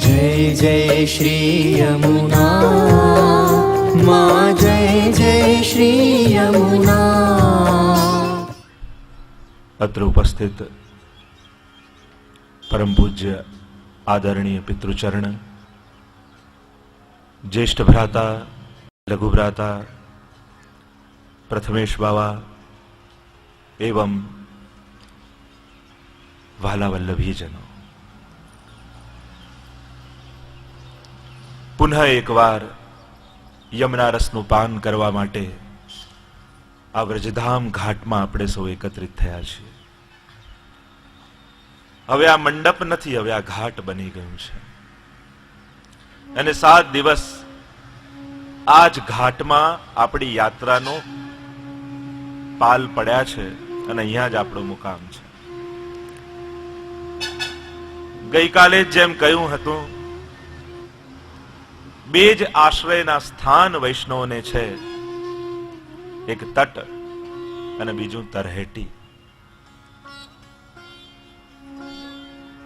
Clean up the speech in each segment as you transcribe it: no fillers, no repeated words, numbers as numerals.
जय जय श्री यमुना माँ, जय जय श्री यमुना। अत्र उपस्थित परम पूज्य आदरणीय पितृचरण, ज्येष्ठ भ्राता, लघु भ्राता, प्रथमेश बाबा एवं वाला वल्लभीजनों, पुनः एक बार यमुना रसનું પાન કરવા માટે આ વ્રજધામ ઘાટમાં આપણે સૌ એકત્રિત થયા છીએ. હવે આ મંડપ નથી, હવે આ ઘાટ બની ગયું છે અને 7 દિવસ આ જ ઘાટમાં આપણી યાત્રાનો પાલ પડ્યા છે અને અહીંયા જ આપણો મુકામ છે. ગઈકાલે જેમ કહ્યું હતું, બે જ આશ્રયના સ્થાન વૈષ્ણવને છે, એક તટ અને બીજું તરહેટી.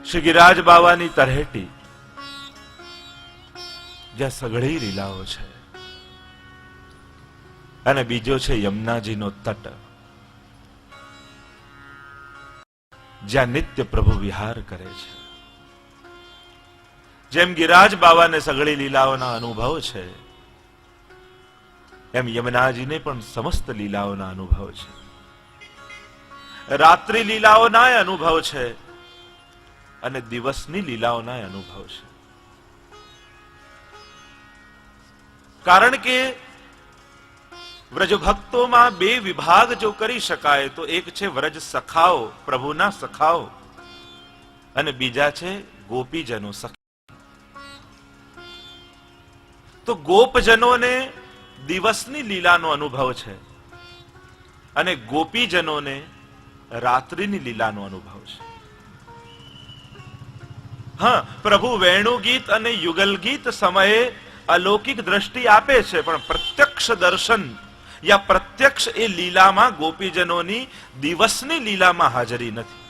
શ્રી ગિરિરાજ બાવાની તરહેટી, જ્યાં સઘળી લીલાઓ છે, અને બીજો છે યમુનાજીનો તટ, જ્યાં નિત્ય પ્રભુ વિહાર કરે છે. જેમ ગિરિરાજ બાવાને સઘળી લીલાઓના અનુભવ છે, એમ યમુનાજીને પણ સમસ્ત લીલાઓના અનુભવ છે. રાત્રિ લીલાઓના અનુભવ છે અને દિવસની લીલાઓના અનુભવ છે. કારણ કે વ્રજ ભક્તોમાં બે વિભાગ જો કરી શકાય તો એક છે વ્રજ સખાઓ, પ્રભુના સખાઓ, અને બીજા છે ગોપીજનો સખા. તો ગોપજનોને દિવસની લીલાનો અનુભવ છે અને ગોપીજનોને રાત્રિની લીલાનો અનુભવ છે. હા, પ્રભુ વેણુ ગીત અને યુગલ ગીત સમયે અલૌકિક દ્રષ્ટિ આપે છે, પણ પ્રત્યક્ષ દર્શન યા પ્રત્યક્ષ એ લીલામાં ગોપીજનોની દિવસની લીલામાં હાજરી નથી.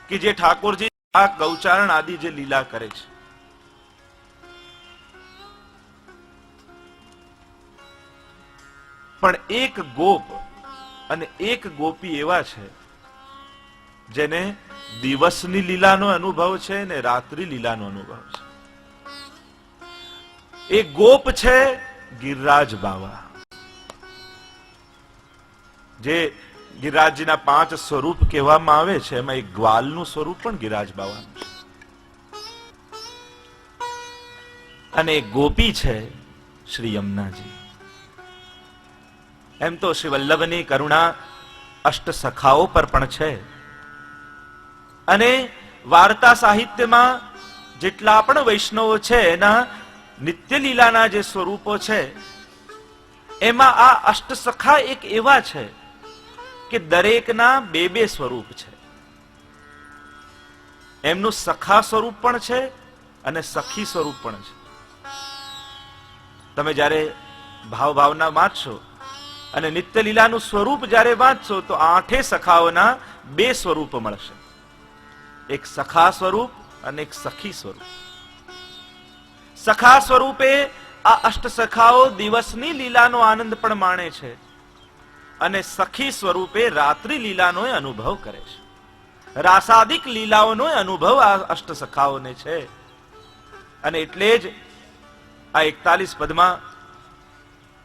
કે જે ઠાકોરજી આ ગૌચારણ આદિ જે લીલા કરે છે, પણ એક ગોપ અને એક ગોપી એવા છે જેને દિવસની લીલાનો અનુભવ છે ને રાત્રિ લીલાનો અનુભવ છે. એક ગોપ છે ગિરિરાજ બાવા, જે ગિરિરાજજીના 5 સ્વરૂપ કહેવામાં આવે છે, એમાં એક ગ્વાલનું સ્વરૂપ પણ ગિરિરાજ બાવાનું છે. અને એક ગોપી છે શ્રી યમુનાજી. એમ તો શ્રી વલ્લભની કરુણા અષ્ટ સખાઓ પર પણ છે, અને વાર્તા સાહિત્યમાં જેટલા પણ વૈષ્ણવો છે એના નિત્ય લીલાના જે સ્વરૂપો છે, એમાં આ અષ્ટ સખા એક એવા છે કે દરેકના બે સ્વરૂપ છે. એમનું સખા સ્વરૂપ પણ છે અને સખી સ્વરૂપ પણ છે. તમે જ્યારે ભાવના વાંચશો અને નિત્ય લીલાનું સ્વરૂપ જ્યારે વાંચશો તો 8 સખાઓના 2 સ્વરૂપ મળશે, એક સખા સ્વરૂપ અને એક સખી સ્વરૂપ. સખા સ્વરૂપે આ અષ્ટ સખાઓ દિવસની લીલાનો આનંદ પણ માણે છે અને સખી સ્વરૂપે રાત્રિ લીલાનો અનુભવ કરે છે. રાસાદિક લીલાઓનો અનુભવ આ અષ્ટ સખાઓને છે. અને એટલે જ આ 41 પદમાં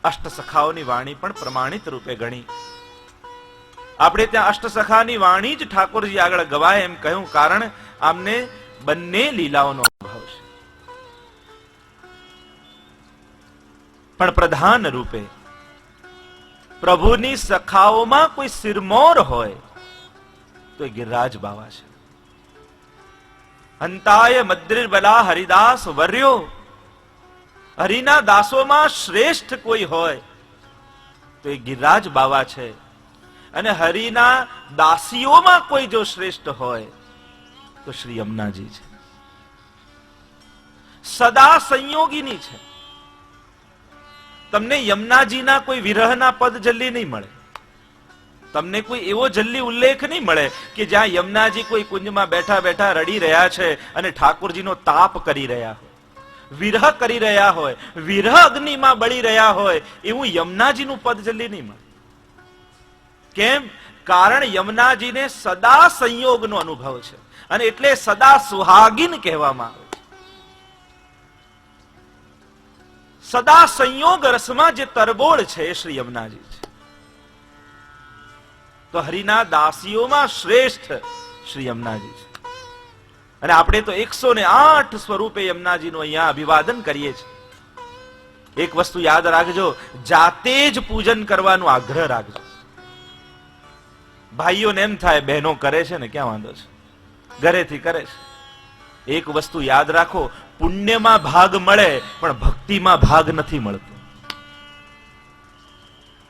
અષ્ટ સખાઓની વાણી પણ પ્રમાણિત રૂપે ગણી. આપણે ત્યાં અષ્ટ સખાની વાણી જ ઠાકોરજી આગળ ગવાય એમ કહ્યું, કારણ આમને બંને લીલાઓનો અનુભવ છે. પણ પ્રધાન રૂપે પ્રભુની સખાઓમાં કોઈ સિરમોર હોય તો ગિરિરાજ બાવા છે. હંતાય મદ્રિર્બલા હરિદાસ વર્યો, હરિના દાસોમાં શ્રેષ્ઠ કોઈ હોય તો એ ગિરિરાજ બાવા છે. અને હરિના દાસીઓમાં કોઈ જો શ્રેષ્ઠ હોય તો શ્રી યમુનાજી છે. સદા સંયોગીની છે. તમને યમુનાજીના કોઈ વિરહના પદ જલ્દી નહીં મળે. તમને કોઈ એવો જલ્દી ઉલ્લેખ નહીં મળે કે જ્યાં યમુનાજી કોઈ કુંજમાં બેઠા બેઠા રડી રહ્યા છે અને ઠાકોરજીનો તાપ કરી રહ્યા હોય, વિરહ કરી રહ્યા હોય, વિરહ અગ્નિમાં બળી રહ્યા હોય, એવું યમુનાજીનું પદ જલ્દી નહીં મળે. કેમ? કારણ યમુનાજીને સદા સંયોગનો અનુભવ છે અને એટલે સદા સુહાગીન કહેવામાં આવે છે. સદા સંયોગ રસમાં જે તરબોળ છે એ શ્રી યમુનાજી છે. તો હરિના દાસીઓમાં શ્રેષ્ઠ શ્રી યમુનાજી છે. અને આપણે તો 108 સ્વરૂપે યમુનાજીનું અહીંયા અભિવાદન કરીએ છીએ. એક વસ્તુ યાદ રાખજો, જાતે જ પૂજન કરવાનો આગ્રહ રાખજો. ભાઈઓને એમ થાય બહેનો કરે છે ને ક્યાં વાંધો છે, ઘરેથી કરે છે. એક વસ્તુ યાદ રાખો, પુણ્યમાં ભાગ મળે પણ ભક્તિમાં ભાગ નથી મળતો.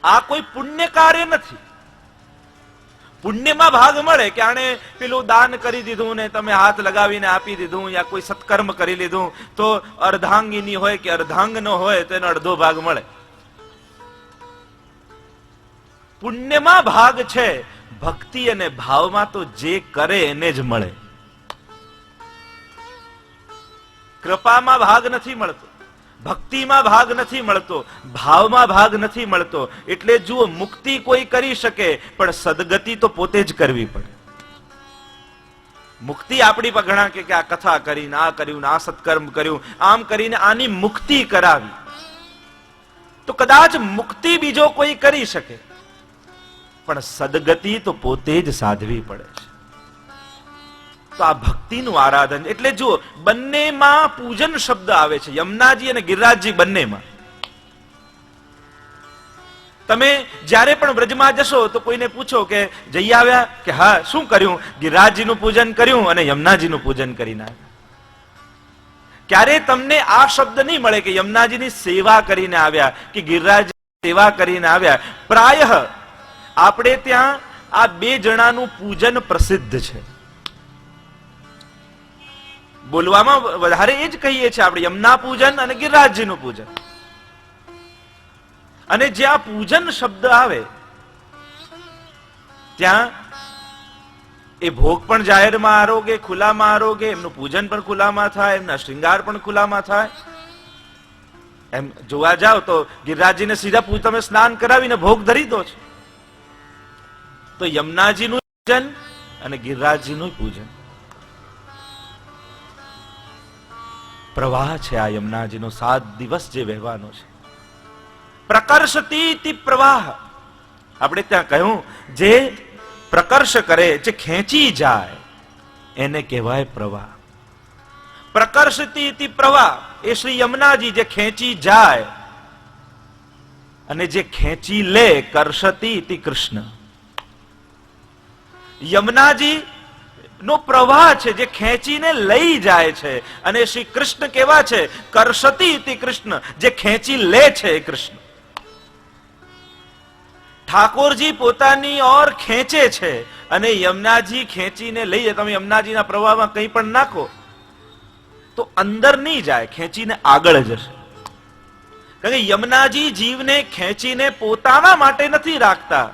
આ કોઈ પુણ્ય કાર્ય નથી. પુણ્યમાં ભાગ મળે કે આણે પેલું દાન કરી દીધું ને તમે હાથ લગાવીને આપી દીધું, યા કોઈ સત્કર્મ કરી લીધું તો અર્ધાંગીની હોય કે અર્ધાંગનો હોય તો એનો અડધો ભાગ મળે. પુણ્યમાં ભાગ છે, ભક્તિ અને ભાવમાં તો જે કરે એને જ મળે. કૃપામાં ભાગ નથી મળતો, ભક્તિમાં ભાગ નથી મળતો, ભાવમાં ભાગ નથી મળતો. એટલે જુઓ, મુક્તિ કોઈ કરી શકે પણ સદગતિ તો પોતે જ કરવી પડે. મુક્તિ આપણી પર ઘણા કે આ કથા કરીને આ કર્યું, આ સત્કર્મ કર્યું, આમ કરીને આની મુક્તિ કરાવી. તો કદાચ મુક્તિ બીજો કોઈ કરી શકે પણ સદગતિ તો પોતે જ સાધવી પડે છે. તો આ ભક્તિનું આરાધન એટલે જુઓ, બંનેમાં પૂજન શબ્દ આવે છે, યમુનાજી અને ગિરિરાજજી બંનેમાં. તમે જ્યારે પણ વ્રજમાં જશો તો કોઈને પૂછો કે જઈ આવ્યા, કે હા. શું કર્યું? ગિરિરાજજીનું પૂજન કર્યું અને યમુનાજીનું પૂજન કરીને આવ્યા. ક્યારે તમને આ શબ્દ નહીં મળે કે યમુનાજીની સેવા કરીને આવ્યા કે ગિરિરાજની સેવા કરીને આવ્યા. પ્રાયઃ આપણે ત્યાં આ બે જણાનું પૂજન પ્રસિદ્ધ છે. બોલવામાં વધારે એ જ કહીએ છીએ આપણે, યમુના પૂજન અને ગિરિરાજજીનું પૂજન. અને જ્યાં પૂજન શબ્દ આવે ત્યાં એ ભોગ પણ જાહેરમાં આરોગે, ખુલ્લામાં આરોગે, એમનું પૂજન પણ ખુલ્લામાં થાય, એમના શ્રૃંગાર પણ ખુલ્લામાં થાય. એમ જોવા જાવ તો ગિરિરાજજીને સીધા તમે સ્નાન કરાવીને ભોગ ધરી દો છો. તો યમુનાજીનું પૂજન અને ગિરિરાજજીનું પૂજન પ્રવાહ છે. આ યમુનાજીનો 7 દિવસ જે વહેવાનો છે, પ્રકર્ષતી પ્રવાહ. આપણે ત્યાં કહ્યું, જે પ્રકર્ષ કરે, જે ખેંચી જાય એને કહેવાય પ્રવાહ. પ્રકર્ષતી પ્રવાહ એ શ્રી યમુનાજી જે ખેંચી જાય, અને જે ખેંચી લે કર્ષતી કૃષ્ણ. યમુનાજી નો પ્રવાહ છે જે ખેંચીને લઈ જાય છે, અને શ્રી કૃષ્ણ કેવા છે? કર્ષતી કૃષ્ણ, જે ખેંચી લે છે એ કૃષ્ણ. ઠાકોરજી પોતાની ઓર ખેંચે છે અને યમુનાજી ખેંચીને લઈ જાય. તમે યમુનાજીના પ્રવાહમાં કંઈ પણ નાખો તો અંદર નહીં જાય, ખેંચીને આગળ જશે. કારણ કે યમુનાજી જીવને ખેંચીને પોતાના માટે નથી રાખતા,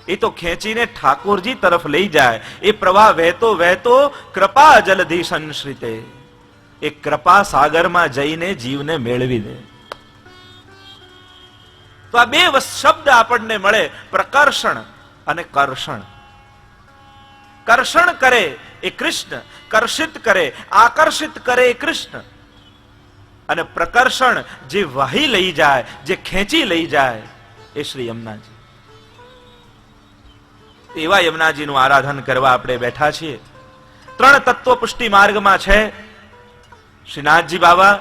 એ તો ખેંચીને ઠાકોરજી તરફ લઈ જાય. એ પ્રવાહ વહેતો વહેતો કૃપા જલધિ સંશ્રિતે, એ કૃપા સાગરમાં જઈને જીવને મેળવી દે. તો આ બે શબ્દ આપણને મળે, પ્રકર્ષણ અને કર્ષણ. કર્ષણ કરે એ કૃષ્ણ, કર્ષિત કરે, આકર્ષિત કરે એ કૃષ્ણ. અને પ્રકર્ષણ જે વહી લઈ જાય, જે ખેંચી લઈ જાય એ શ્રી યમુનાજી. એવા યમુનાજીનું આરાધન કરવા આપણે બેઠા છીએ. 3 તત્વ પુષ્ટિ માર્ગમાં છે શ્રીનાથજી બાબા,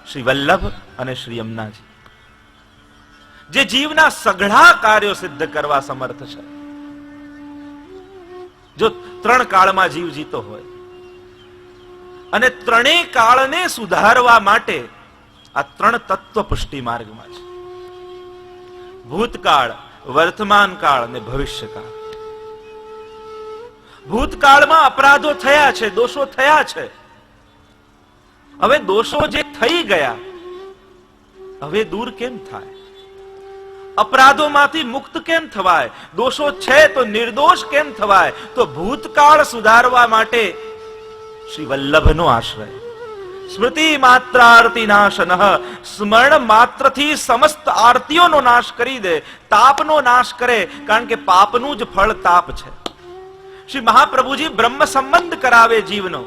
શ્રી વલ્લભ અને શ્રી યમુનાજી, જે જીવના સઘળા કાર્યો સિદ્ધ કરવા સમર્થ છે. જો 3 કાળમાં જીવ જીતો હોય અને 3 કાળને સુધારવા માટે આ 3 તત્વ પુષ્ટિ માર્ગમાં છે. ભૂતકાળ, વર્તમાન કાળ અને ભવિષ્યકાળ. ભૂતકાળમાં અપરાધો થયા છે, દોષો થયા છે. હવે દોષો જે થઈ ગયા હવે દૂર કેમ થાય? અપરાધોમાંથી મુક્ત કેમ થવાય? દોષો છે તો નિર્દોષ કેમ થવાય? તો ભૂતકાળ સુધારવા માટે શ્રી વલ્લભનો આશ્રય. સ્મૃતિ માત્રાર્તિ નાશનઃ, સ્મરણ માત્રથી સમસ્ત આરતીઓનો નાશ કરી દે, તાપનો નાશ કરે, કારણ કે પાપનું જ ફળ તાપ છે. શ્રી મહાપ્રભુજી બ્રહ્મ સંબંધ કરાવે જીવનો,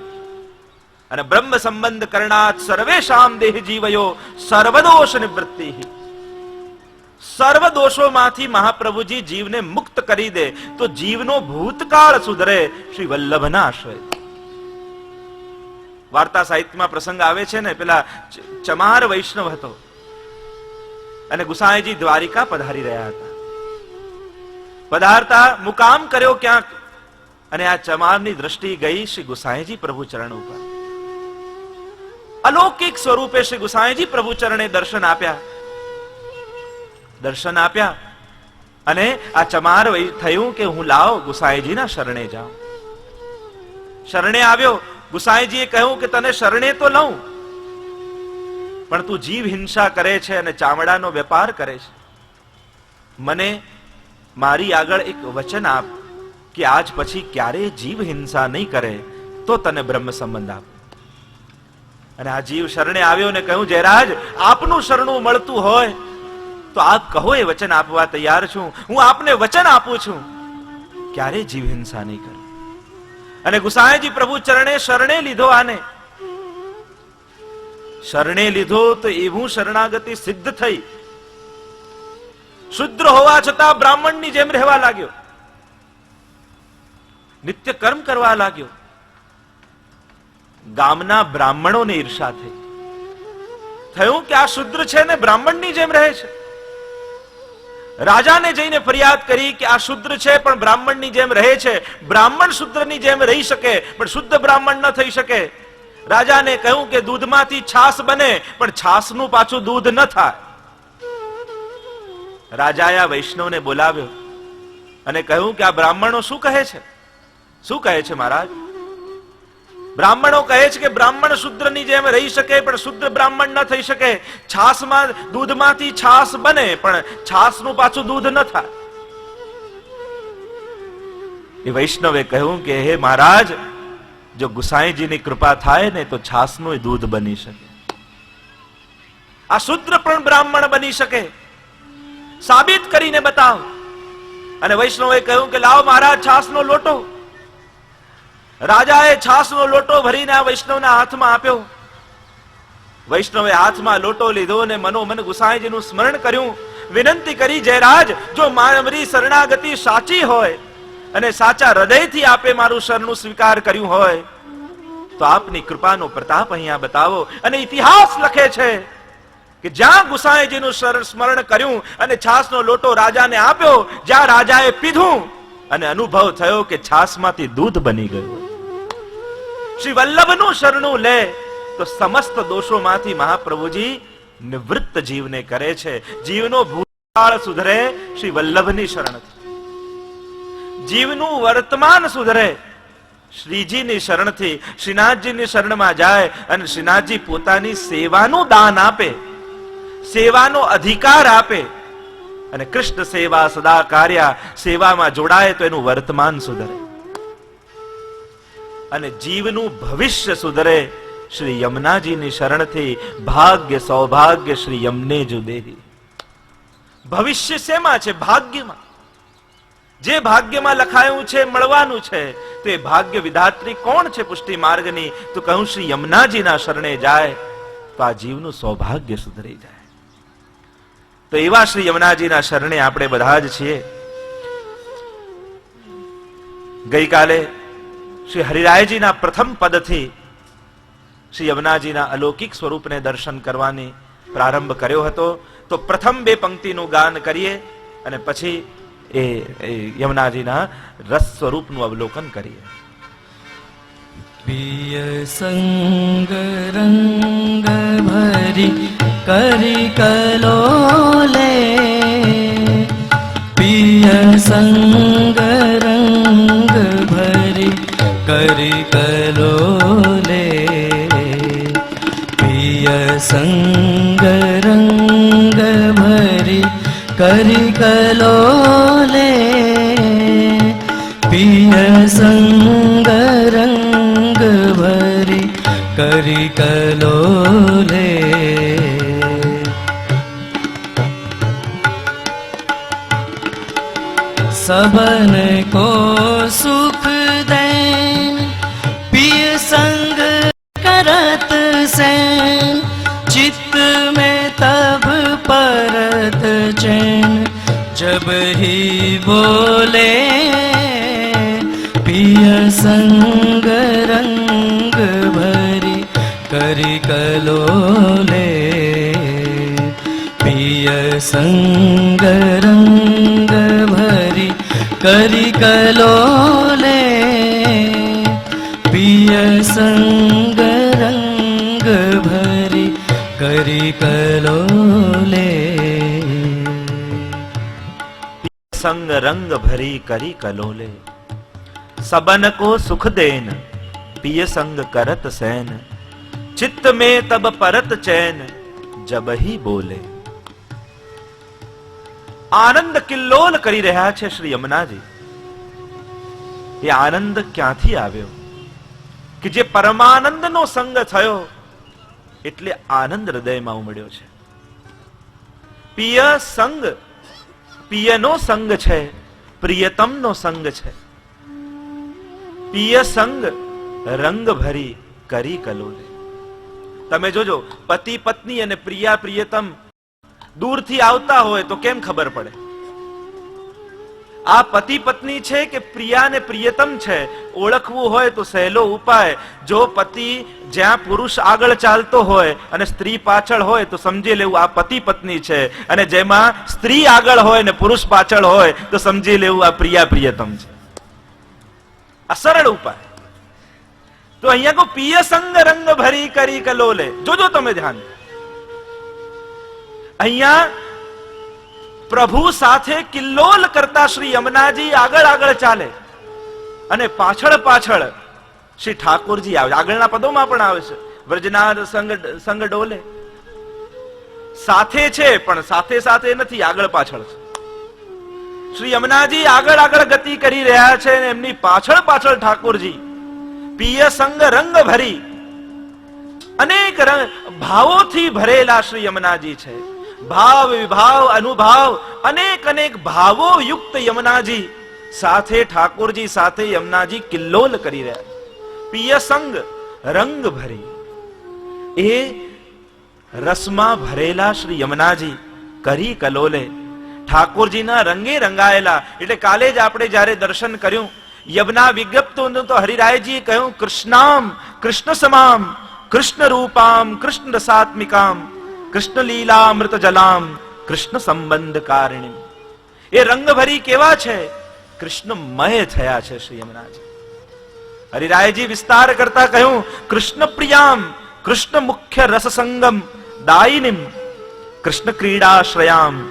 અને બ્રહ્મ સંબંધ કરણાત સર્વેશામ દેહ જીવયો સર્વદોષ નિવૃત્તિ. સર્વ દોષોમાંથી મહાપ્રભુજી જીવને મુક્ત કરી દે તો જીવનો ભૂતકાળ સુધરે શ્રી વલ્લભના આશ્રય. વાર્તા સાહિત્યમાં પ્રસંગ આવે છે ને, પેલા ચમાર વૈષ્ણવ હતો અને ગુસાઈજી દ્વારિકા પધારી રહ્યા હતા. પધારતા મુકામ કર્યો ક્યાંક, અને આ ચમારની દ્રષ્ટિ ગઈ શ્રી ગુસાઈજી પ્રભુ ચરણ ઉપર. અલૌકિક સ્વરૂપે શ્રી ગુસાઈજી પ્રભુ ચરણે દર્શન આપ્યા. દર્શન આપ્યા અને આ ચમાર થયું કે હું લાવ ગુસાઈજીના શરણે જાઉં. શરણે આવ્યો. ગુસાઈજીએ કહ્યું કે તને શરણે તો લઉં, પણ તું જીવ હિંસા કરે છે અને ચામડાનો વેપાર કરે છે. મને મારી આગળ એક વચન આપ કે આજ પછી ક્યારેય જીવ હિંસા નહીં કરે તો તને બ્રહ્મ સંબંધ આપ. અને આ જીવ શરણે આવ્યો ને કહ્યું, જયરાજ આપનું શરણું મળતું હોય તો આપ કહો, એ વચન આપવા તૈયાર છું. હું આપને વચન આપું છું, ક્યારે જીવ હિંસા નહીં કરે. અને ગુસાઈજી પ્રભુ ચરણે શરણે લીધો. આને શરણે લીધો તો એવું શરણાગતિ સિદ્ધ થઈ. શુદ્ર હોવા છતાં બ્રાહ્મણની જેમ રહેવા લાગ્યો, નિત્ય કર્મ કરવા લાગ્યો. ગામના બ્રાહ્મણોને ઈર્ષા થઈ. થયું કે આ શુદ્ર છે ને બ્રાહ્મણની જેમ રહે છે. રાજાને જઈને ફરિયાદ કરી કે આ શુદ્ર છે પણ બ્રાહ્મણની જેમ રહે છે. બ્રાહ્મણ શુદ્રની જેમ રહી શકે પણ શુદ્ધ બ્રાહ્મણ ન થઈ શકે. રાજાને કહ્યું કે દૂધમાંથી છાસ બને પણ છાસનું પાછું દૂધ ન થાય. રાજાએ આ વૈષ્ણવને બોલાવ્યો અને કહ્યું કે આ બ્રાહ્મણો શું કહે છે? શું કહે છે મહારાજ? બ્રાહ્મણો કહે છે કે બ્રાહ્મણ શુદ્રની જેમ રહી શકે પણ શુદ્ધ બ્રાહ્મણ ન થઈ શકે. છાસમાં દૂધમાંથી છાસ બને પણ છાસનું પાછું દૂધ ન થાય. એ વૈષ્ણવે કહ્યું કે હે મહારાજ, જો ગુસાઈજીની કૃપા થાય ને તો છાસનું દૂધ બની શકે, આ શુદ્ર પણ બ્રાહ્મણ બની શકે. સાબિત કરીને બતાવ. અને વૈષ્ણવે કહ્યું કે લાવો મહારાજ છાસનો લોટો. રાજાએ છાસનો લોટો ભરીને આ વૈષ્ણવના હાથમાં આપ્યો. વૈષ્ણવે હાથમાં લોટો લીધો અને મનોમન ગુસાઈજીનું સ્મરણ કર્યું. વિનંતી કરી, જયરાજ જો મારી શરણાગતિ સાચી હોય અને સાચા હૃદયથી આપે મારું શરણું સ્વીકાર કર્યું હોય તો આપની કૃપાનો પ્રતાપ અહીંયા બતાવો. અને ઇતિહાસ લખે છે કે જ્યાં ગુસાઈજીનું સ્મરણ કર્યું અને છાસનો લોટો રાજાને આપ્યો, જ્યાં રાજાએ પીધું અને અનુભવ થયો કે છાસમાંથી દૂધ બની ગયું. શ્રી વલ્લભનું શરણું લે તો સમસ્ત દોષોમાંથી મહાપ્રભુજી નિવૃત્ત જીવને કરે છે. જીવનો ભૂતકાળ સુધરે શ્રી વલ્લભની શરણથી. જીવનું વર્તમાન સુધરે શ્રીજીની શરણથી. શ્રીનાથજીની શરણમાં જાય અને શ્રીનાથજી પોતાની સેવાનું દાન આપે, સેવાનો અધિકાર આપે અને કૃષ્ણ સેવા સદા કાર્ય સેવામાં જોડાય તો એનું વર્તમાન સુધરે અને જીવનું ભવિષ્ય સુધરે. શ્રી યમુનાજીની શરણથી ભાગ્ય સૌભાગ્ય શ્રી યમને જો દેહી. ભવિષ્ય શેમાં છે? ભાગ્યમાં. જે ભાગ્યમાં લખાયું છે મળવાનું છે તો એ ભાગ્ય વિધાત્રી કોણ છે પુષ્ટિ માર્ગની? તો કહું શ્રી યમુનાજીના શરણે જાય તો આ જીવનું સૌભાગ્ય સુધરી જાય. તો એવા શ્રી યમુનાજીના શરણે આપણે બધા જ છીએ. ગઈકાલે શ્રી હરિરાયજીના પ્રથમ પદથી શ્રી યમુનાજીના અલૌકિક સ્વરૂપને દર્શન કરવાની પ્રારંભ કર્યો હતો. તો પ્રથમ બે પંક્તિનું ગાન કરીએ અને પછી એ યમુનાજીના રસ સ્વરૂપનું અવલોકન કરીએ. પિય સંગ રંગ ભરી કરી કલોલે, પિય સંગ રંગ ભરી કરી કલોલે, પિય સંગ રંગ ભરી કરી कलोले पिय संग रंग भरी करी कलोले सबन को सुख देन पिय संग करत सैन चित्त में तब परत चैन जब ही बोले पिय संग रंग भरी करी कलोले पिय संग रंग भरी करी कलोले पिय संग रंग भरी करी कलोले संग रंग भरी करी कलोले सबन को सुख देन पिय संग करत सैन चित्त में तब परत चैन जब ही बोले आनंद किल्लोल કરી રહ્યા છે શ્રી યમુનાજી એ આનંદ ક્યાંથી આવ્યો કે જે પરમાનંદનો સંગ થયો એટલે આનંદ હૃદયમાં ઉમડ્યો છે પિય સંગ પિયનો સંગ છે પ્રિયતમનો સંગ છે પિય સંગ રંગ ભરી કરી કલોલે તમે જોજો પતિ પત્ની અને પ્રિયા પ્રિયતમ दूरथी आवता होय तो केम खबर पड़े आ पति पत्नी छे के प्रिया ने प्रियतम छे ओळखवू होय तो सहेलो उपाय जो पति ज्या पुरुष आगळ चालतो होय अने स्त्री पाछळ होय तो समजी लेवू आ पति पत्नी छे अने जेमा स्त्री आगळ होय ने पुरुष पाछळ होय तो समजी लेवू आ प्रिया प्रियतम छे आ सरळ उपाय तो अहींया को पिय संग रंग भरी करी कलोले जोजो तमे ध्यान અહીંયા પ્રભુ સાથે કિલ્લોલ કરતા શ્રી યમુનાજી આગળ આગળ ચાલે અને પાછળ પાછળ શ્રી ઠાકોરજી આવે આગળના પદોમાં પણ આવે છે વ્રજનાથ સંગ ડોલે સાથે છે પણ સાથે સાથે નથી આગળ પાછળ છે શ્રી યમુનાજી આગળ આગળ ગતિ કરી રહ્યા છે અને એમની પાછળ પાછળ ઠાકોરજી પિય સંગ રંગ ભરી અનેક ભાવોથી ભરેલા શ્રી યમુનાજી છે भाव विभाव अनुभाव अनेक अनेक भावो युक्त यमुनाजी साथे ठाकुरजी साथे यमुनाजी किल्लोल करी रहा पिय संग रंग भरी ए रसमा भरेला श्री यमुनाजी करी कलोले ठाकुरजी ना रंगे रंगायेला એટલે કાલે જ આપણે જ્યારે દર્શન કર્યું યમુના વિજ્ઞપ્તનું તો હરિરાયજીએ કહ્યું કૃષ્ણામ કૃષ્ણ સમામ કૃષ્ણ રૂપામ કૃષ્ણ રસાત્મિકામ कृष्ण लीला अमृत जलाम कृष्ण संबंध कारिणी ए रंग भरी केवा छे कृष्णमय थया छे श्री यमुनाजी हरिरायजी विस्तार करता कहूं कृष्ण प्रियाम कृष्ण मुख्य रस संगम दायिनीम कृष्ण क्रीडाश्रयाम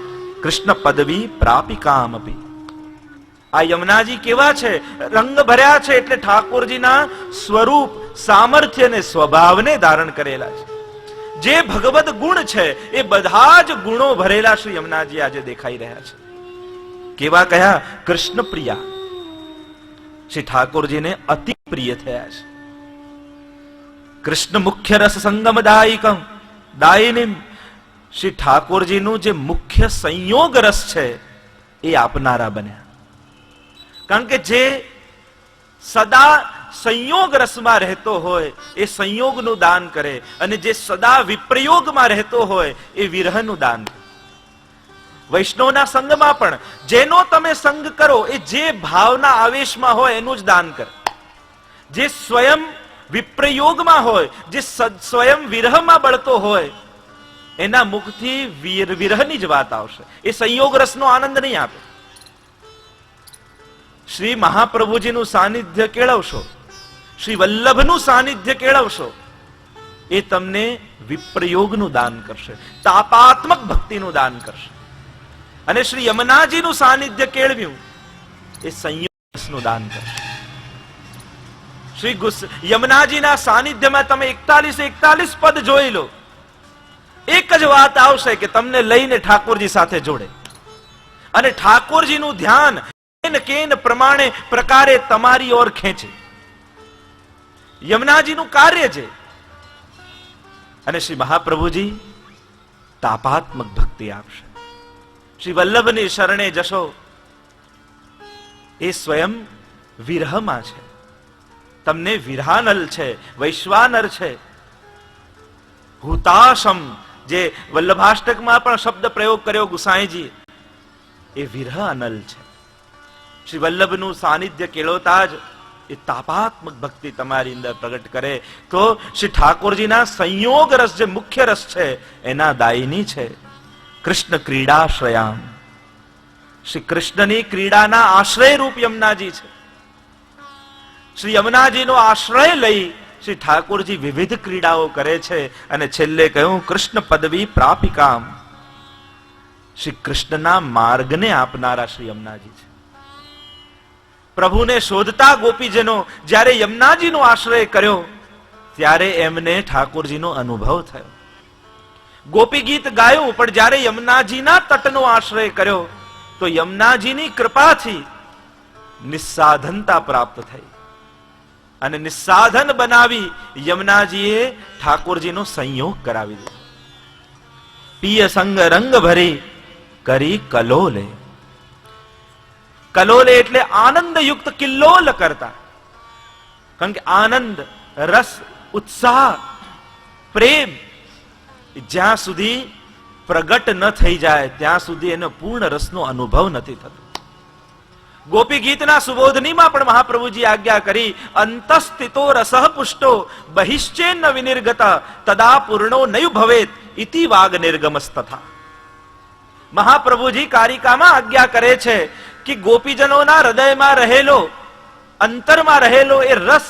कृष्ण पदवी प्रापिकाम अपि आ यमुनाजी केवा छे रंग भर्या छे એટલે ઠાકોરજીના સ્વરૂપ સામર્થ્ય ને સ્વભાવને ધારણ કરેલા છે જે ભગવદ ગુણ છે એ બધા જ ગુણો ભરેલા શ્રી યમુનાજી આજે દેખાઈ રહ્યા છે કેવા કયા કૃષ્ણ પ્રિયા શ્રી ઠાકોરજીને અતિ પ્રિય થયા છે કૃષ્ણ મુખ્ય રસ સંગમ દાયિકમ દાયિનીમ શ્રી ઠાકોરજીનું જે મુખ્ય સંયોગ રસ છે એ આપનારા બન્યા કારણ કે જે સદા संयोग रस में रहतो होय ए संयोग नु दान करे अने जे सदा विप्रयोग में रहतो होय ए विरह नु दान करे वैष्णवना संग में पण जेनो तमे संग करो ए जे भावना आवेश में होय एनु ज दान करे जे स्वयं विप्रयोग में होय जे स्वयं विरह में बळतो होय एना मुखथी विरहनी ज वात आवशे ए संयोग रस नो आनंद नहीं आपे श्री महाप्रभुजी नु सानिध्य केळवशो श्री वल्लभनु सानिध्य केळवशो ए तमने विप्रयोगनु दान करशे तापात्मक भक्तिनु दान करशे अने श्री यमुनाजीनु सानिध्य केळव्युं ए संयोगनु दान करशे श्री यमुनाजीना सानिध्यमां तमे 41 पद जोई लो एक ज वात आवशे के तमने लईने ठाकुरजी साथे जोड़े અને ઠાકોરજીનું ધ્યાન કેન પ્રમાણે પ્રકારે તમારી ઓર ખેંચે. યમુનાજીનું કાર્ય છે. અને શ્રી મહાપ્રભુજી તાપાત્મક ભક્તિ આપશે. શ્રી વલ્લભની શરણે જશો એ સ્વયં વિરહમાં છે. તમને વિરહાનલ છે, વૈશ્વાનર છે. હુતાશમ જે વલ્લભાષ્ટકમાં પણ શબ્દ પ્રયોગ કર્યો ગુસાઈજી, એ વિરહ અનલ છે. શ્રી વલ્લભનું સાનિધ્ય કેળવતા જ એ તાપાત્મક ભક્તિ તમારી અંદર પ્રગટ કરે તો શ્રી ઠાકોરજીના સંયોગ રસ જે મુખ્ય રસ છે એના દાયિની છે. કૃષ્ણ ક્રીડાશ્રયામ, શ્રી કૃષ્ણની ક્રીડાના આશ્રય રૂપ યમુનાજી છે. શ્રી યમુનાજીનો આશ્રય લઈ શ્રી ઠાકોરજી વિવિધ ક્રીડાઓ કરે છે. અને છેલ્લે કહ્યું કૃષ્ણ પદવી પ્રાપિકામ, શ્રી કૃષ્ણના માર્ગને આપનારા શ્રી યમુનાજી છે. પ્રભુને શોધતા ગોપીજનો જ્યારે યમુનાજીનો આશ્રય કર્યો ત્યારે એમને ઠાકોરજીનો અનુભવ થયો. ગોપી ગીત ગાયું, પણ જ્યારે યમુનાજીના તટનો આશ્રય કર્યો તો યમુનાજીની કૃપાથી નિસ્સાધનતા પ્રાપ્ત થઈ. અને નિસ્સાધન બનાવી યમુનાજીએ ઠાકોરજીનો સંયોગ કરાવી દીધો. પિય સંગ રંગ ભરી કરી કલોલે. કલોલે એટલે આનંદયુક્ત કિલ્લોલ કરતા. કારણ કે આનંદ, રસ, ઉત્સાહ, પ્રેમ જ્યાં સુધી પ્રગટ ન થઈ જાય ત્યાં સુધી એનો પૂર્ણ રસનો અનુભવ નથી થતો. ગોપી ગીતના સુબોધનીમાં પણ મહાપ્રભુજી આજ્ઞા કરી અંતસ્થિતો રસઃ પુષ્ટો બહિશ્ચેન વિનિર્ગત તદા પૂર્ણો નયુ ભવેત ઇતિ વાગ નિર્ગમસ્તથા. મહાપ્રભુજી કારિકામાં આજ્ઞા કરે છે કે ગોપીજનોના હૃદયમાં રહેલો, અંતરમાં રહેલો એ રસ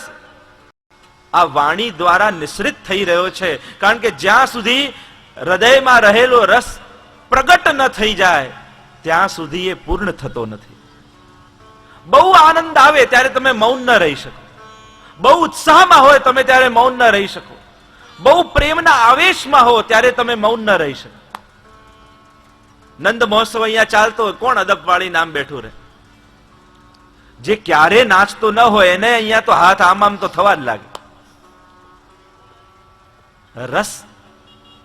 આ વાણી દ્વારા નિશ્રિત થઈ રહ્યો છે. કારણ કે જ્યાં સુધી હૃદયમાં રહેલો રસ પ્રગટ ન થઈ જાય ત્યાં સુધી એ પૂર્ણ થતો નથી. બહુ આનંદ આવે ત્યારે તમે મૌન ન રહી શકો, બહુ ઉત્સાહમાં હોય તમે ત્યારે મૌન ન રહી શકો, બહુ પ્રેમના આવેશમાં હો ત્યારે તમે મૌન ન રહી શકો. નંદ મહોત્સવ અહીંયા ચાલતો હોય, કોણ અદબ વાળી નામ બેઠું રહે? જે ક્યારે નાચતો ન હોય એને અહીંયા તો હાથ આમ તો થવા જ લાગે. રસ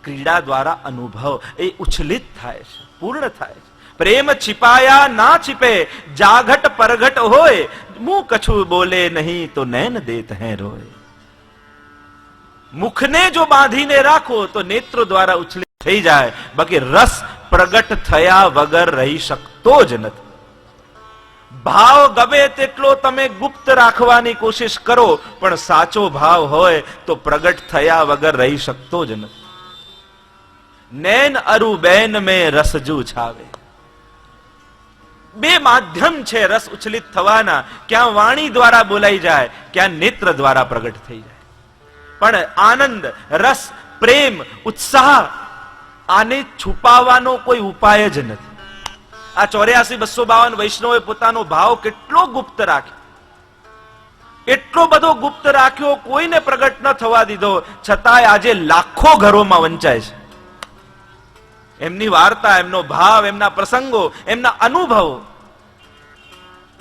ક્રીડા દ્વારા અનુભવ એ ઉછલિત થાય છે, પૂર્ણ થાય છે. પ્રેમ छिपाया ना छिपे जाघट परघट होए मुंह कछु बोले नहीं तो नैन देत हैं रोए. મુખને જો બાંધીને રાખો તો નેત્રો દ્વારા ઉછળી થઈ જાય, બાકી રસ પ્રગટ થયા વગર રહી શકતો જ નથી. ભાવ ગમે તેટલો તમે ગુપ્ત રાખવાની કોશિશ કરો પણ સાચો ભાવ હોય તો પ્રગટ થયા વગર રહી શકતો જ નથી. નૈન અરુ બેન મેં રસજુ છાવે. બે માધ્યમ છે રસ ઉછલિત થવાના, ક્યાં વાણી દ્વારા બોલાઈ જાય, ક્યાં નેત્ર દ્વારા પ્રગટ થઈ જાય. પણ આનંદ, રસ, પ્રેમ, ઉત્સાહ આને છુપાવવાનો કોઈ ઉપાય જ નથી. આ 84,252 વૈષ્ણવે પોતાનો ભાવ કેટલો ગુપ્ત રાખ્યો, એટલો બધો ગુપ્ત રાખ્યો, કોઈને પ્રગટ ન થવા દીધો, છતાંય આજે લાખો ઘરોમાં વંચાય છે. એમની વાર્તા, એમનો ભાવ, એમના પ્રસંગો, એમના અનુભવો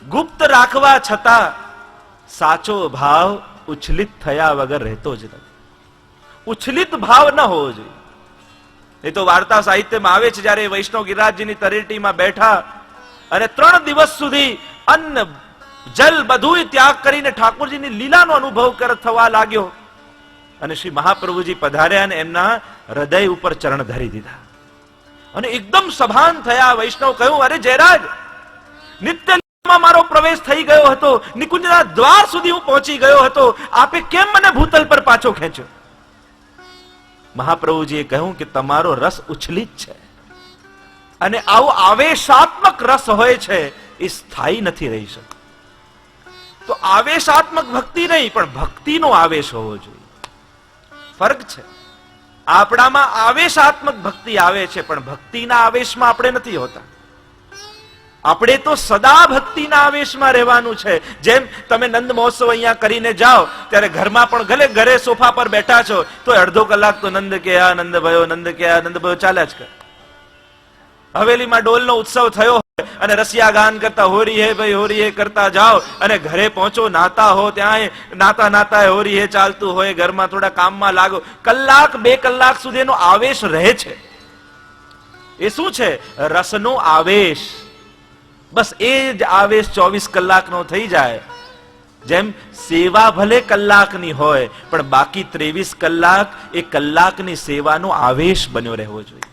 ગુપ્ત રાખવા છતાં સાચો ભાવ ઉછલિત થયા વગર રહેતો જ નથી. ઉછલિત ભાવ ન હોવો જોઈએ. એ તો વાર્તા સાહિત્યમાં આવે છે, જયારે વૈષ્ણવ ગિરિરાજજીની તરેટીમાં બેઠા અને 3 દિવસ સુધી અન્ન જલ બધું ત્યાગ કરીને ઠાકોરજીની લીલાનો અનુભવ થવા લાગ્યો અને શ્રી મહાપ્રભુજી પધાર્યા અને એમના હૃદય ઉપર ચરણ ધરી દીધા અને એકદમ સભાન થયા. વૈષ્ણવ કહ્યું, અરે જયરાજ, નિત્ય લીલામાં મારો પ્રવેશ થઈ ગયો હતો, નિકુંજના દ્વાર સુધી હું પહોંચી ગયો હતો, આપે કેમ મને ભૂતલ પર પાછો ખેંચ્યો? મહાપ્રભુજીએ કહ્યું કે તમારો રસ ઉછલિત છે અને આવો આવેશાત્મક રસ હોય છે એ સ્થાયી નથી રહી શકતો. તો આવેશાત્મક ભક્તિ નહીં પણ ભક્તિનો આવેશ હોવો જોઈએ. ફરક છે. આપણામાં આવેશાત્મક ભક્તિ આવે છે પણ ભક્તિના આવેશમાં આપણે નથી હોતા. આપણે તો સદા ભક્તિના આવેશમાં રહેવાનું છે. જેમ તમે નંદ મહોત્સવ અહીંયા કરીને જાઓ ત્યારે ઘરમાં પણ ભલે ઘરે સોફા પર બેઠા છો તો અડધો કલાક તો નંદ કે આ નંદ ભયો, નંદ કે આ નંદ ભયો ચાલ્યા જ કરે. હવેલીમાં ડોલનો ઉત્સવ થયો અને રસિયા ગાન કરતા હોરી હે ભાઈ હોરી હે કરતા જાઓ અને ઘરે પહોંચો, નાતા હો ત્યાં નાતા નાતા હોરી હે ચાલતું હોય, ઘરમાં થોડા કામમાં લાગો, કલાક 2 કલાક સુધી એનો આવેશ રહે છે. એ શું છે? રસનો આવેશ. બસ એ જ આવેશ 24 કલાકનો થઈ જાય. જેમ સેવા ભલે કલાકની હોય પણ બાકી 23 કલાક એ કલાકની સેવાનો આવેશ બન્યો રહેવો જોઈએ.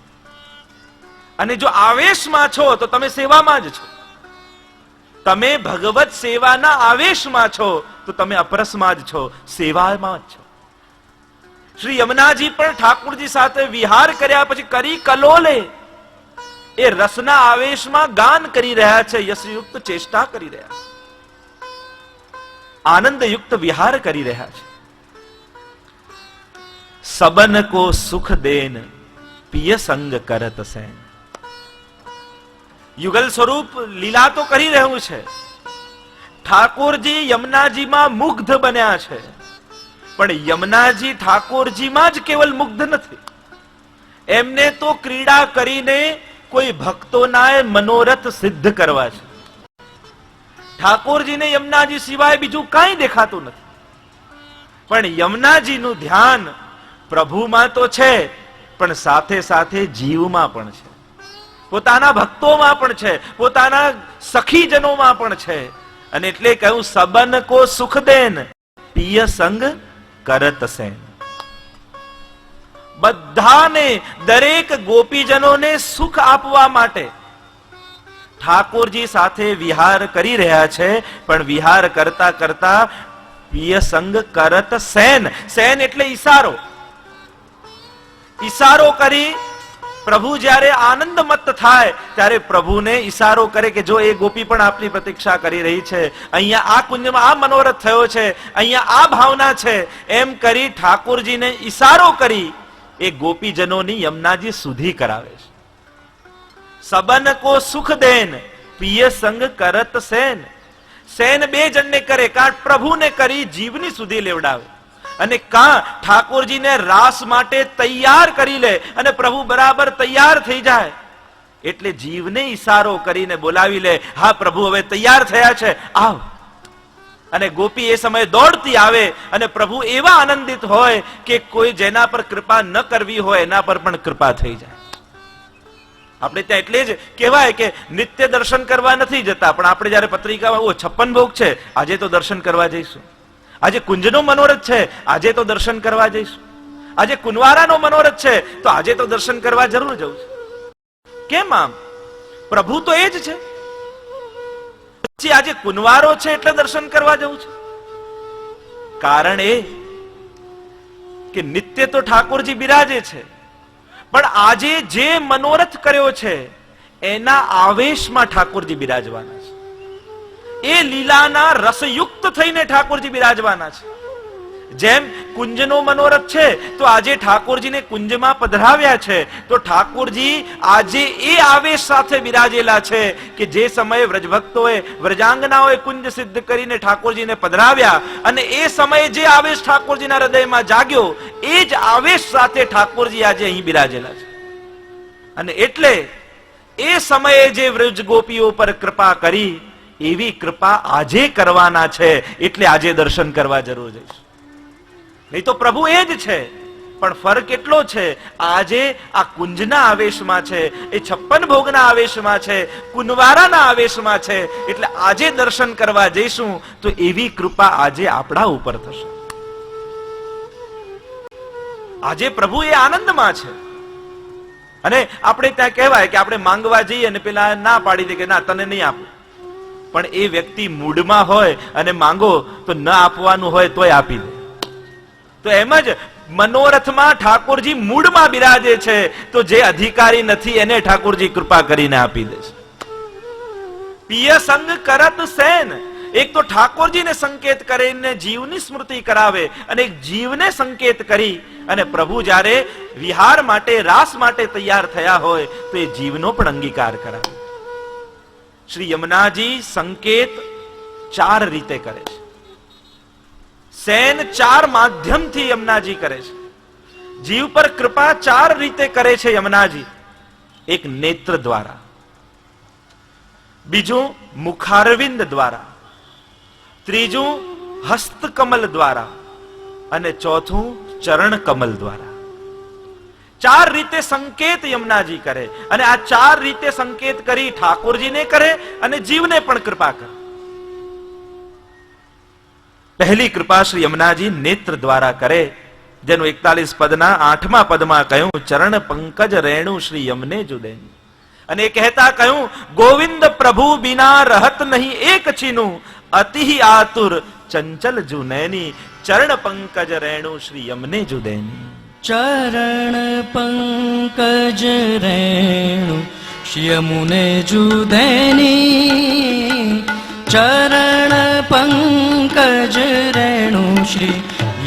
અને જો આવેશમાં છો તો તમે સેવામાં જ છો. તમે ભગવત સેવાના આવેશમાં છો તો તમે અપરસમાં જ છો, સેવામાં જ છો. શ્રી યમુનાજી પણ ઠાકોરજી સાથે વિહાર કર્યા પછી કરી કલોલે એ રસના આવેશમાં ગાન કરી રહ્યા છે, યશયુક્ત ચેષ્ટા કરી રહ્યા છે, આનંદયુક્ત વિહાર કરી રહ્યા છે. સબન કો સુખ દેન પિય સંગ કરત સેન. યુગલ સ્વરૂપ લીલા તો કરી રહ્યું છે. ઠાકોરજી યમુનાજીમાં મુગ્ધ બન્યા છે, પણ યમુનાજી ઠાકોરજીમાં જ કેવલ મુગ્ધ નથી. એમને તો ક્રીડા કરીને કોઈ ભક્તોના મનોરથ સિદ્ધ કરવા છે. ઠાકોરજીને યમુનાજી સિવાય બીજું કાંઈ દેખાતું નથી. પણ યમુનાજીનું ધ્યાન પ્રભુમાં તો છે, પણ સાથે સાથે જીવમાં પણ છે, પોતાના ભક્તોમાં પણ છે, પોતાના સખીજનોમાં પણ છે. અને એટલે કહ્યું સબન કો સુખ દેન પિય સંગ કરત સેન. બધાને, દરેક ગોપીજનોને સુખ આપવા માટે ઠાકોરજી સાથે વિહાર કરી રહ્યા છે. પણ વિહાર કરતા કરતા પિય સંગ કરત સેન. સેન એટલે ઈશારો. ઈશારો કરી પ્રભુ જ્યારે આનંદમત થાય ત્યારે પ્રભુને ઈશારો કરે કે જો એ ગોપી પણ આપની પ્રતીક્ષા કરી રહી છે, અહીંયા આ કુંજમાં આ મનોરથ થયો છે, અહીંયા આ ભાવના છે, એમ કરી ઠાકોરજીને ઈશારો કરી એ ગોપીજનોની યમુનાજી સુધી કરાવે છે. સબન કો સુખ દેન પિય સંગ કરત સેન. સેન 2 જણને કરે, કાં પ્રભુને કરી જીવની સુધી લેવડાવે અને કાં ઠાકોરજીને રાસ માટે તૈયાર કરી લે અને પ્રભુ બરાબર તૈયાર થઈ જાય એટલે જીવને ઈશારો કરીને બોલાવી લે, હા પ્રભુ હવે તૈયાર થયા છે, આવ. અને ગોપી એ સમયે દોડતી આવે અને પ્રભુ એવા આનંદિત હોય કે કોઈ જેના પર કૃપા ન કરવી હોય એના પર પણ કૃપા થઈ જાય. આપણે ત્યાં એટલે જ કહેવાય કે નિત્ય દર્શન કરવા નથી જતા, પણ આપણે જયારે પત્રિકામાં 56 ભોગ છે, આજે તો દર્શન કરવા જઈશું. આજે કુંજનો મનોરથ છે, આજે તો દર્શન કરવા જઈશું. આજે કુંવારાનો મનોરથ છે, તો આજે તો દર્શન કરવા જરૂર જવું છે. કેમ આમ? પ્રભુ તો એ જ છે. પછી આજે કુંવારો છે એટલે દર્શન કરવા જવું છે. કારણ એ કે નિત્ય તો ઠાકોરજી બિરાજે છે, પણ આજે જે મનોરથ કર્યો છે એના આવેશમાં ઠાકોરજી બિરાજવાના છે. એ લીલાના રસયુક્ત થઈને ઠાકોરજી બિરાજવાના છે. જેમ કુંજનો મનોરથ છે તો આજે ઠાકોરજીને કુંજમાં પધરાવ્યા છે, તો ઠાકોરજી આજે એ આવેશ સાથે બિરાજેલા છે કે જે સમયે વ્રજભક્તોએ વ્રજાંગનાઓએ કુંજ સિદ્ધ કરીને ઠાકોરજીને પધરાવ્યા અને એ સમયે જે આવેશ ઠાકોરજીના હૃદયમાં જાગ્યો એ જ આવેશ સાથે ઠાકોરજી આજે અહીં બિરાજેલા છે. અને એટલે એ સમયે જે વ્રજ ગોપીઓ પર કૃપા કરી એવી કૃપા આજે કરવાના છે, એટલે આજે દર્શન કરવા જરૂર જઈશું. નહીં તો પ્રભુ એ જ છે, પણ ફરક એટલો છે, આજે આ કુંજના આવેશમાં છે, એ 56 ભોગના આવેશમાં છે, કુંવારાના આવેશમાં છે. એટલે આજે દર્શન કરવા જઈશું તો એવી કૃપા આજે આપણા ઉપર થશે. આજે પ્રભુ એ આનંદમાં છે. અને આપણે ત્યાં કહેવાય કે આપણે માંગવા જઈએ અને પેલા ના પાડી દે કે ના તને નહીં આપું, પણ એ વ્યક્તિ મૂડમાં હોય અને માંગો તો ન આપવાનું હોય તોય આપી દે. તો એમ જ મનોરથમાં ઠાકોરજી મૂડમાં બિરાજે છે, તો જે અધિકારી નથી એને ઠાકોરજી કૃપા કરીને આપી દે છે. પિય સંગ કરત સેન. એક તો ઠાકોરજીને સંકેત કરીને જીવની સ્મૃતિ કરાવે અને એક જીવને સંકેત કરી અને પ્રભુ જ્યારે વિહાર માટે રાસ માટે તૈયાર થયા હોય તો એ જીવનો પણ અંગીકાર કરાવે. શ્રી યમુનાજી સંકેત 4 રીતે કરે છે. સેન 4 માધ્યમથી યમુનાજી કરે છે. જીવ પર કૃપા 4 રીતે કરે છે યમુનાજી. એક નેત્ર દ્વારા. બીજું મુખારવિંદ દ્વારા, ત્રીજું હસ્તકમલ દ્વારા અને ચોથું ચરણ કમલ દ્વારા. ચાર રીતે સંકેત યમુનાજી કરે અને આ ચાર રીતે સંકેત કરી ઠાકોરજીને કરે અને જીવને પણ કૃપા કરે. પહેલી કૃપા શ્રી યમુનાજી નેત્ર દ્વારા કરે, જેનું 41 પદના 8મા પદમાં કહ્યું, ચરણ પંકજ રેણુ શ્રી યમને જુદેની. અને એ કહેતા કહ્યું, ગોવિંદ પ્રભુ બિના રહત નહીં એક છીનું, અતિ આતુર ચંચલ જુનૈની. ચરણ પંકજ રેણુ શ્રી યમને જુદેની. ચરણ પંકજ રેણુ શ્રી યમુને જુદેની. ચરણ પંકજ રેણુ શ્રી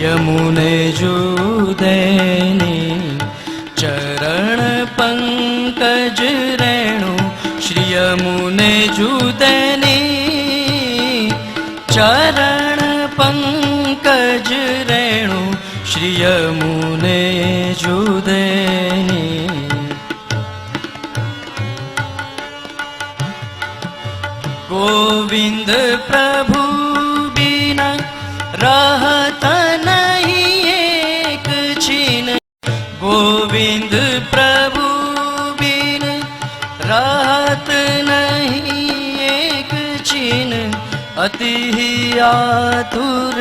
યમુને જુદેની. ચરણ પંકજ રેણુ શ્રી યમુને જુદેની. ચરણ પંકજ રેણુ શ્રી યમુને જુદેની. ગોવિંદ પ્રભુ બિના રહત નહીં એક છીન. ગોવિંદ પ્રભુ બિન રહત નહીં એક છીન, અતિ આતુર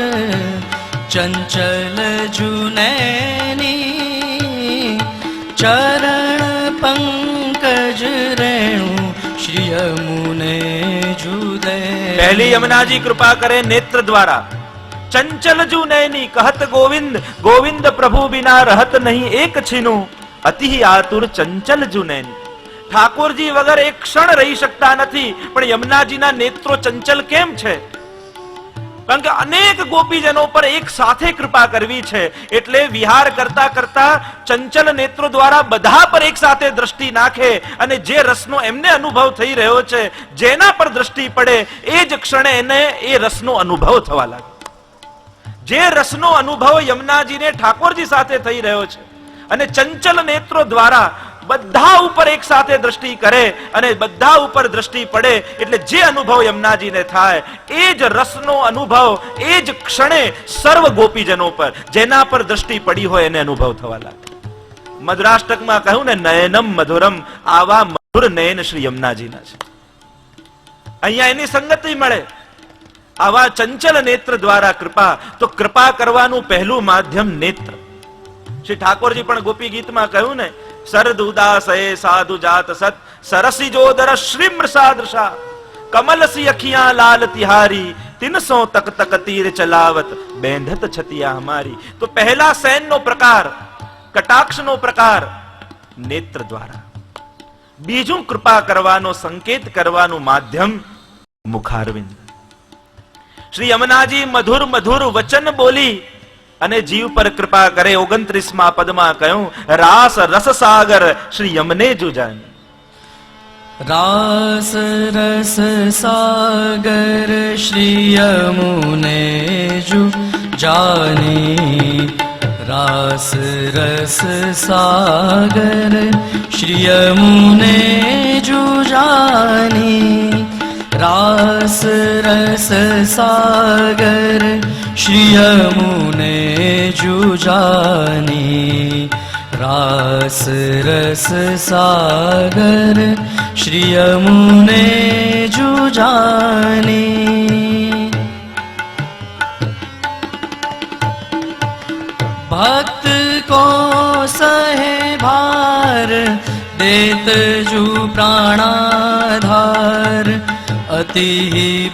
ચંચલ જુનૈની. ચરણ પંકજ રેણુ શ્રી યમુને જુદે. પહેલી યમુનાજી કૃપા કરે નેત્ર દ્વારા. ચંચલ જુનૈની કહત ગોવિંદ, ગોવિંદ પ્રભુ બિના રહત નહીં એક છીનું, અતિ આતુર ચંચલ જુનૈની. ઠાકોરજી વગર એક ક્ષણ રહી શકતા નથી, પણ યમુનાજીના નેત્રો ચંચલ કેમ છે? કારણ કે અનેક ગોપીજનો પર એક સાથે કૃપા કરવી છે, એટલે વિહાર કરતા કરતા ચંચલ નેત્રો દ્વારા બધા પર એક સાથે દ્રષ્ટિ નાખે અને જે રસનો એમને અનુભવ થઈ રહ્યો છે, જેના પર દ્રષ્ટિ પડે એ જ ક્ષણે એને એ રસનો અનુભવ થવા લાગે. જે રસનો અનુભવ યમુનાજીને ઠાકોરજી સાથે થઈ રહ્યો છે અને ચંચલ નેત્રો દ્વારા બધા ઉપર એક સાથે દ્રષ્ટિ કરે અને બધા ઉપર દ્રષ્ટિ પડે એટલે જે અનુભવ યમુનાજીને થાય એ જ રસનો અનુભવ એ જ ક્ષણે સર્વ ગોપીજનો પર જેના પર દ્રષ્ટિ પડી હોય એને અનુભવ થવા લાગે. મધુરાષ્ટકમાં કહ્યું ને, નયનમ મધુરમ, આવા મધુર નયન શ્રી યમુનાજીના છે. અહીંયા એની સંગતિ મળે. આવા ચંચલ નેત્ર દ્વારા કૃપા. તો કૃપા કરવાનું પહેલું માધ્યમ નેત્ર. શ્રી ઠાકોરજી પણ ગોપી ગીતમાં કહ્યું ને, સરદ ઉદાસએ સાધુ જાત સત, સરસી જોદર શ્રીમ્ર સાદૃશા, કમલસી અખિયા લાલ તિહારી, 300 તક તક તીર ચલાવત, બેંધત છતિયા હમારી. તો પહેલા સૈનનો પ્રકાર, કટાક્ષનો પ્રકાર નેત્ર દ્વારા. બીજું કૃપા કરવાનો, સંકેત કરવાનું માધ્યમ મુખારવિંદ. શ્રી યમુનાજી મધુર મધુર વચન બોલી અને જીવ પર કૃપા કરે. 29મા પદમાં કહ્યું, રાસ રસ સાગર શ્રી યમને જુજાની. રાસ રસ સાગર શ્રી યમુને જુજાની. રાસ રસ સાગર શ્રી યમુને જુજાની. રાસ રસ સાગર શ્રી યમુને જુજાની. રાસ રસ સાગર શ્રી યમુને જુજાની. भक्त को सहे भार देत जू प्राणाधार अति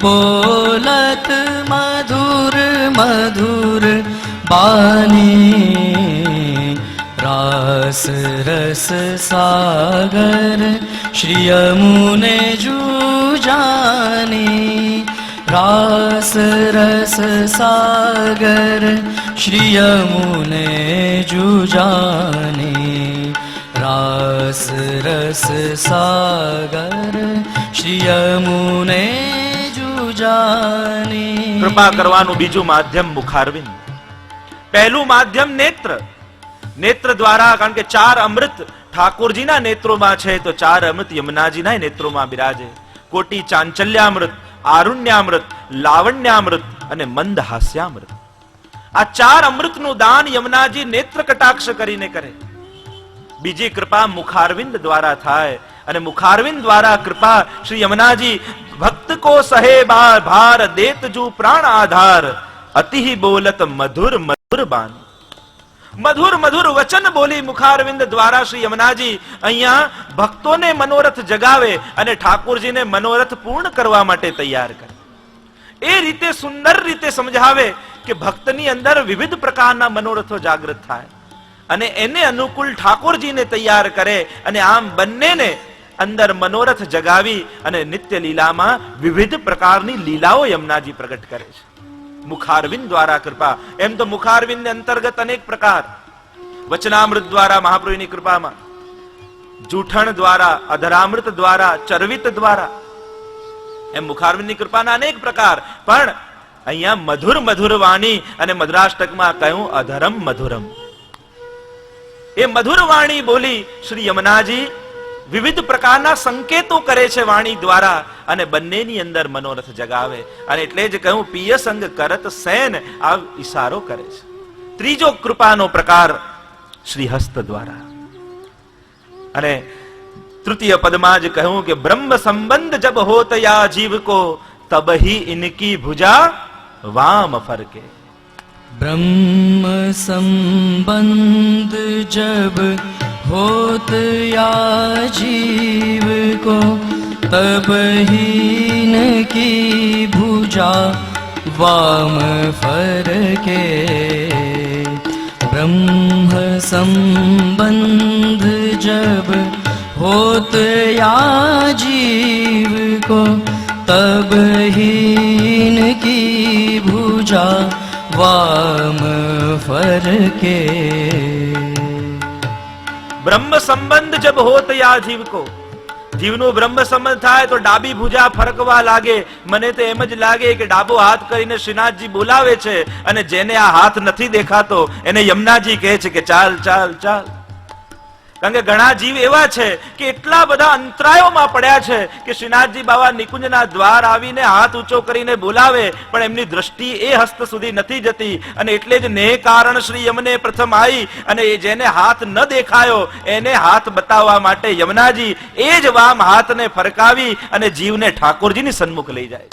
बोलत मधुर मधुर बानी रास रस सागर श्री यमुने जूजानी रास रस सागर श्री यमुने जूजानी रास रस सागर श्री यमुने जूजानी। કૃપા કરવાનું બીજું માધ્યમ મુખારવિંદ, પહેલું માધ્યમ નેત્ર. નેત્ર દ્વારા, કારણ કે ચાર અમૃત ઠાકોરજીના નેત્રોમાં છે તો ચાર અમૃત યમુનાજીના નેત્રોમાં બિરાજે. કોટી ચાંચલ્યામૃત, આરુણ્યામૃત, લાવણ્યામૃત અને મંદ હાસ્યામૃત. આ 4 અમૃતનું દાન યમુનાજી નેત્ર કટાક્ષ કરીને કરે. બીજી કૃપા મુખારવિંદ દ્વારા થાય અને મુખારવિંદ દ્વારા કૃપા શ્રી યમુનાજી ભક્ત કો સહે ભાર દેત જુ પ્રાણ આધાર અતિ બોલત મધુર મધુર બાન. મધુર મધુર વચન બોલી મુખારવિંદ દ્વારા શ્રી યમુનાજી અહીંયા ભક્તોને મનોરથ જગાવે અને ઠાકોરજીને મનોરથ પૂર્ણ કરવા માટે તૈયાર કરે. એ રીતે સુંદર રીતે સમજાવે કે ભક્તની અંદર વિવિધ પ્રકારના મનોરથો જાગૃત થાય અને એને અનુકૂળ ઠાકોરજીને તૈયાર કરે અને આમ બંનેને અંદર મનોરથ જગાવી અને નિત્ય લીલામાં વિવિધ પ્રકારની લીલાઓ યમુનાજી પ્રગટ કરે છે. મુખારવિંદ દ્વારા કૃપા. એમ તો મુખારવિંદ અંતર્ગત અનેક પ્રકાર, વચનામૃત દ્વારા મહાપ્રભુની કૃપામાં, જૂઠણ દ્વારા, અધરામૃત દ્વારા, ચરવિત દ્વારા, એમ મુખારવિંદની કૃપાના અનેક પ્રકાર. પણ અહીંયા મધુર મધુર વાણી અને મધુરાષ્ટકમાં કહ્યું અધરમ મધુરમ. એ મધુર વાણી બોલી શ્રી યમુનાજી વિવિધ પ્રકારના સંકેતો કરે છે વાણી દ્વારા અને બંનેની અંદર મનોરથ જગાવે. અને એટલે જ કહ્યું પિય સંગ કરત સેન, આ ઈશારો કરે છે. ત્રીજો કૃપાનો પ્રકાર શ્રી હસ્ત દ્વારા. અને તૃતીય પદમાં જ કહ્યું કે બ્રહ્મ સંબંધ જબ હોત યા જીવ કો તબ ही इनकी भुजा वाम फरके. ब्रह्म संबंध जब होत या जीव को तब ही की भुजा वाम फरके. ब्रह्म संबंध जब होत या जीव को तब ही की भुजा वाम फरके. બ્રહ્મ સંબંધ જબ હોત યા જીવ કો, જીવનો બ્રહ્મ સંબંધ થાય તો ડાબી ભુજા ફરકવા લાગે. મને તો એમ જ લાગે કે ડાબો હાથ કરીને શ્રીનાથજી બોલાવે છે અને જેને આ હાથ નથી દેખાતો એને યમુનાજી કહે છે કે ચાલ ચાલ ચાલ. કારણ કે ઘણા જીવ એવા છે કે એટલા બધા અંતરાયોમાં પડ્યા છે કે શ્રીનાથજી બાબા નિકુંજના દ્વાર આવીને હાથ ઊંચો કરીને બોલાવે પણ એમની દ્રષ્ટિ એ હસ્ત સુધી નથી જતી. અને એટલે જ ને કારણ શ્રી યમને પ્રથમ આવી અને જેને હાથ ન દેખાયો એને હાથ બતાવવા માટે યમુનાજી એ જ વામ હાથને ફરકાવી અને જીવને ઠાકોરજીની સન્મુખ લઈ જાય.